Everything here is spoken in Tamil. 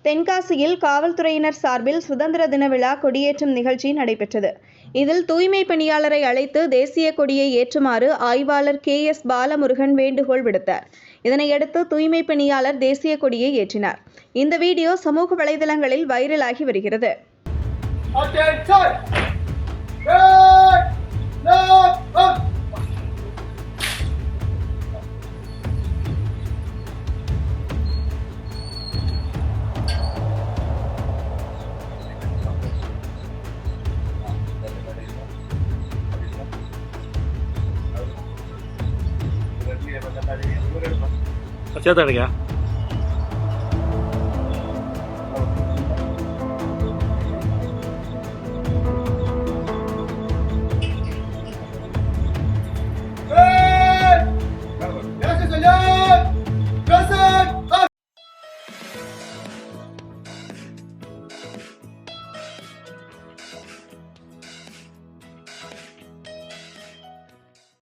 தென்காசியில் காவல்துறையினர் சார்பில் சுதந்திர தின விழா கொடியேற்றும் நிகழ்ச்சி நடைபெற்றது. இதில் தூய்மை பணியாளரை அழைத்து தேசிய கொடியை ஏற்றுமாறு ஆய்வாளர் KS பாலமுருகன் வேண்டுகோள் விடுத்தார். இதனையடுத்து தூய்மை பணியாளர் தேசிய கொடியை ஏற்றினார். இந்த வீடியோ சமூக வலைதளங்களில் வைரலாகி வருகிறது. अच्छा था क्या?